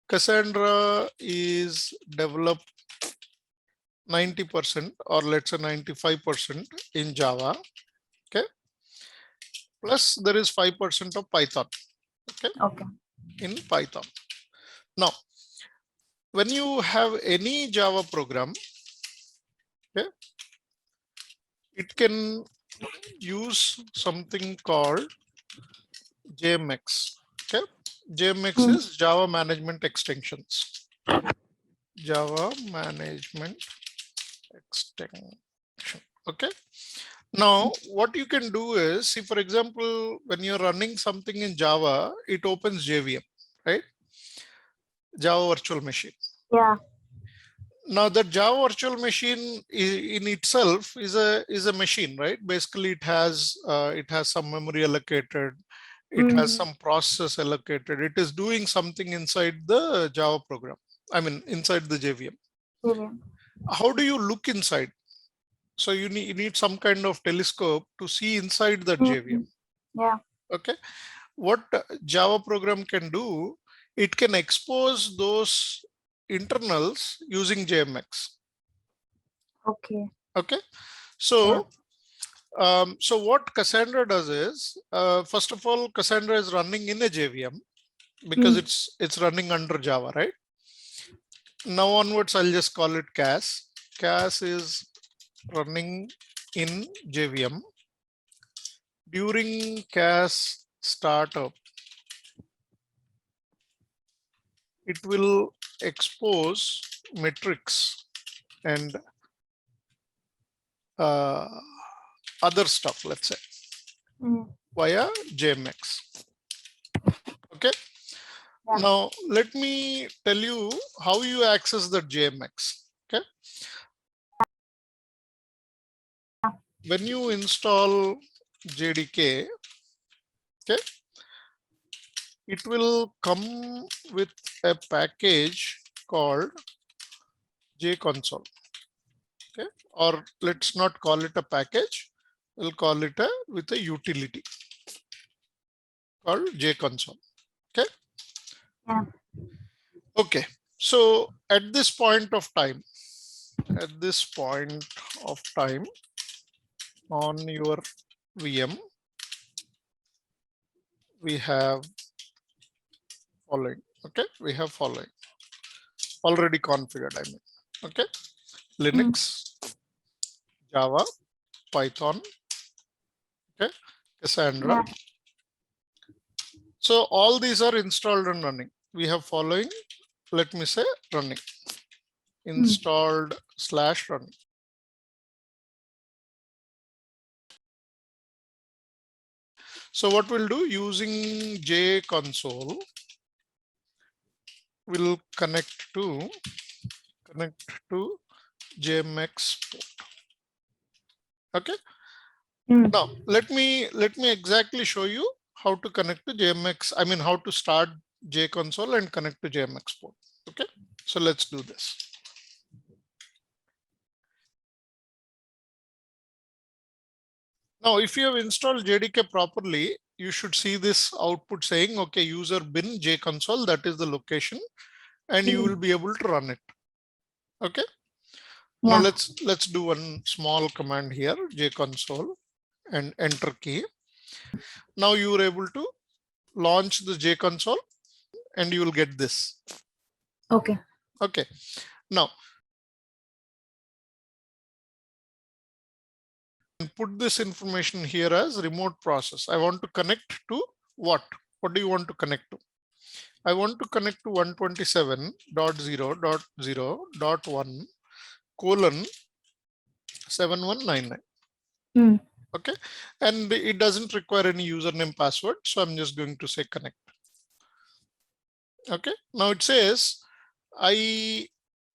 Cassandra is developed 90% or let's say 95% in Java. Okay. Plus there is 5% of Python. Okay. Okay. In Python. Now, when you have any Java program, okay, it can use something called JMX. Okay. JMX is Java Management Extensions. Java Management Extension. Okay. Now, what you can do is, see, for example, when you're running something in Java, it opens JVM, right? Java Virtual Machine. Yeah. Now, that Java Virtual Machine in itself is a machine, right? Basically, it has some memory allocated. It has some process allocated. It is doing something inside the Java program. I mean, inside the JVM. How do you look inside? So you need some kind of telescope to see inside the JVM. Yeah. Okay. What Java program can do, it can expose those internals using JMX. Okay. Okay. So, so what Cassandra does is, first of all, Cassandra is running in a JVM because it's running under Java, right? Now onwards, I'll just call it CAS. CAS is running in JVM. During CAS startup, it will expose metrics and other stuff, let's say, via JMX. Okay. Yeah. Now, let me tell you how you access the JMX. Okay. When you install JDK, okay, it will come with a package called JConsole. Okay, or let's not call it a package, we'll call it with a utility called JConsole. Okay. Yeah. Okay. So at this point of time, on your VM, we have following. Okay, we have following already configured. I mean, okay, Linux, Java, Python, okay, Cassandra. Yeah. So all these are installed and running. We have following. Let me say running. Installed / running. So what we'll do using JConsole, we'll connect to JMX port. Okay. Now let me exactly show you how to connect to JMX. I mean, how to start JConsole and connect to JMX port. Okay. So let's do this. Now, if you have installed JDK properly, you should see this output saying, okay, user bin JConsole, that is the location, and you will be able to run it. Okay. Yeah. Now let's do one small command here, JConsole, and enter key. Now you are able to launch the JConsole and you will get this. Okay. Okay. Now, put this information here as remote process. I want to connect to what? What do you want to connect to? I want to connect to 127.0.0.1:7199. Okay. And it doesn't require any username password. So I'm just going to say connect. Okay. Now it says I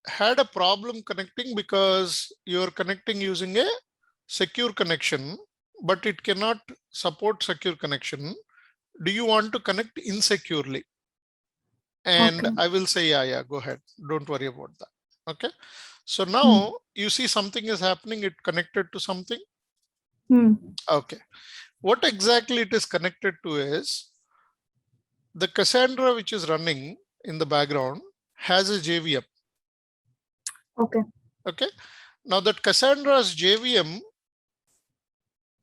had a problem connecting because you're connecting using a secure connection, but it cannot support secure connection. Do you want to connect insecurely? And okay. I will say, yeah, go ahead. Don't worry about that. Okay. So now you see something is happening. It connected to something. Okay. What exactly it is connected to is the Cassandra, which is running, in the background has a JVM. Okay. Okay. Now that Cassandra's JVM,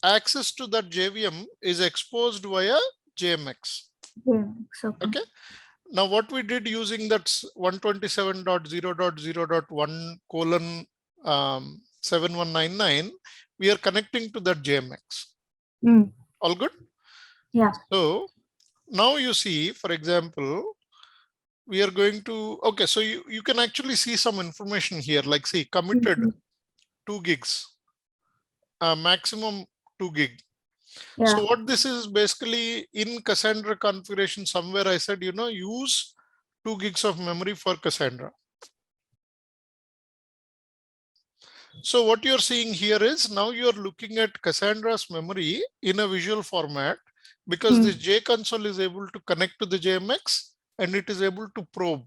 access to that JVM is exposed via JMX. Okay. Okay. Now what we did using that 127.0.0.1 colon 7199, we are connecting to that JMX. Mm. All good? Yeah. So now you see, for example, we are going to, okay, so you can actually see some information here, like see committed Mhm. 2 gigs, maximum 2 gig. Yeah. So what this is basically in Cassandra configuration, somewhere I said, use 2 gigs of memory for Cassandra. So what you're seeing here is now you're looking at Cassandra's memory in a visual format because this J console is able to connect to the JMX and it is able to probe.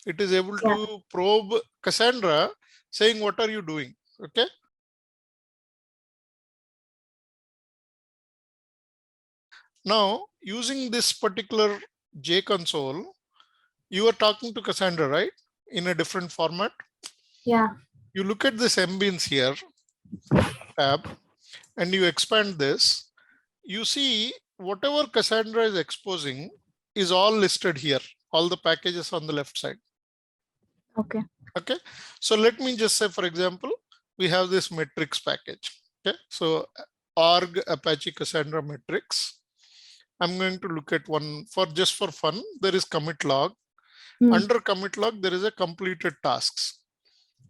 It is able to probe Cassandra saying, what are you doing? Okay. Now using this particular J console, you are talking to Cassandra, right? In a different format. Yeah. You look at this MBeans here tab and you expand this, you see whatever Cassandra is exposing is all listed here, all the packages on the left side. Okay. Okay. So let me just say, for example, we have this metrics package. Okay. So org Apache Cassandra metrics. I'm going to look at one for just for fun. There is commit log. Under commit log, there is a completed tasks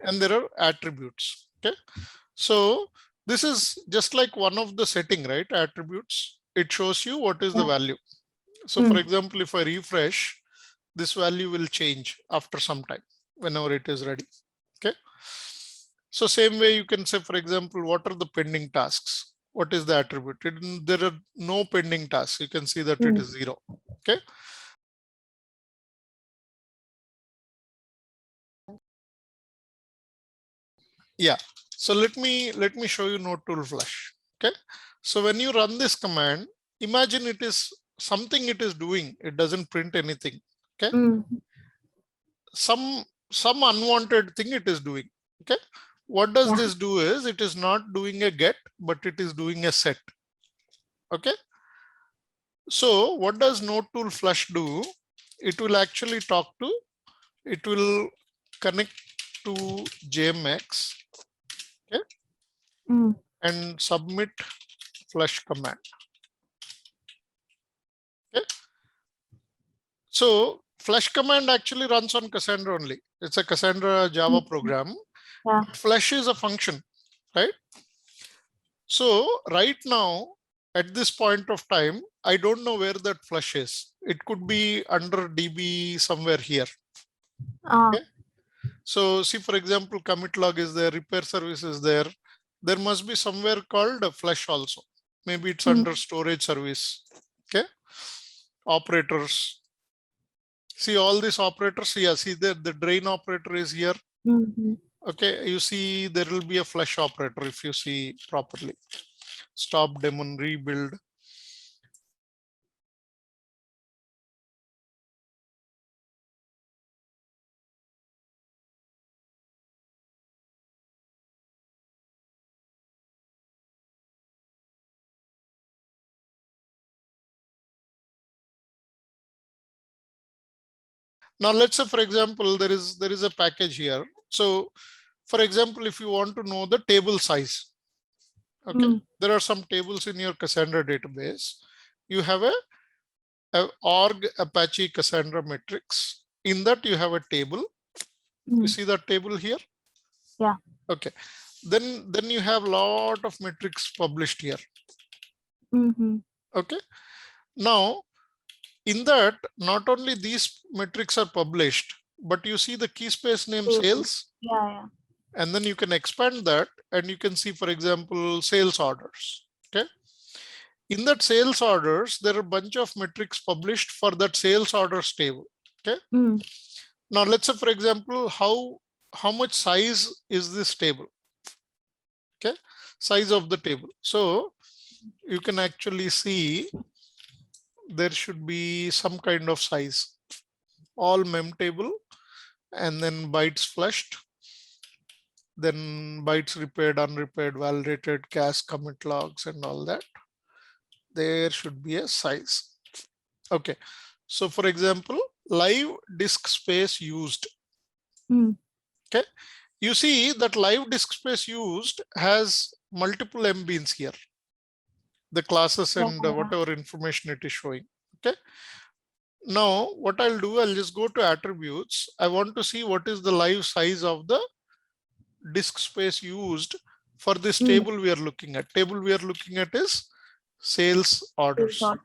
and there are attributes. Okay. So this is just like one of the setting, right? Attributes. It shows you what is the value. So for example, if I refresh, this value will change after some time, whenever it is ready. Okay. So same way you can say, for example, what are the pending tasks? What is the attribute? There are no pending tasks. You can see that it is 0. Okay. Yeah. So let me show you node tool flush. Okay. So when you run this command, imagine it is something it is doing. It doesn't print anything. Okay. Some unwanted thing it is doing. Okay. What does this do is it is not doing a get, but it is doing a set. Okay. So what does node tool flush do? It will actually it will connect to JMX. Okay. And submit flush command. Okay. So flush command actually runs on Cassandra only. It's a Cassandra Java program. Flush is a function, right? So right now, at this point of time, I don't know where that flush is. It could be under DB somewhere here. Okay. So see, for example, commit log is there, repair service is there. There must be somewhere called a flush also. Maybe it's under storage service. Okay. Operators. See all these operators. Yeah, see the drain operator is here. Okay, you see there will be a flush operator if you see properly. Stop, daemon, rebuild. Now let's say, for example, there is a package here. So for example, if you want to know the table size, okay, there are some tables in your Cassandra database. You have a org Apache Cassandra metrics. In that you have a table. You see that table here? Yeah. Okay. Then you have a lot of metrics published here. Okay. Now, in that, not only these metrics are published, but you see the key space name sales. Yeah. And then you can expand that and you can see, for example, sales orders. Okay. In that sales orders, there are a bunch of metrics published for that sales orders table. Okay. Now let's say, for example, how much size is this table? Okay. Size of the table. So you can actually see there should be some kind of size. all mem table, and then bytes flushed, then bytes repaired, unrepaired, validated, cache, commit logs, and all that. There should be a size. Okay. So for example, live disk space used. Mm. Okay. You see that live disk space used has multiple MBeans here, the classes and Yeah. whatever information it is showing. Okay. Now what I'll do, I'll just go to attributes. I want to see what is the live size of the disk space used for this Mm. table we are looking at. Table we are looking at is sales orders. Resort.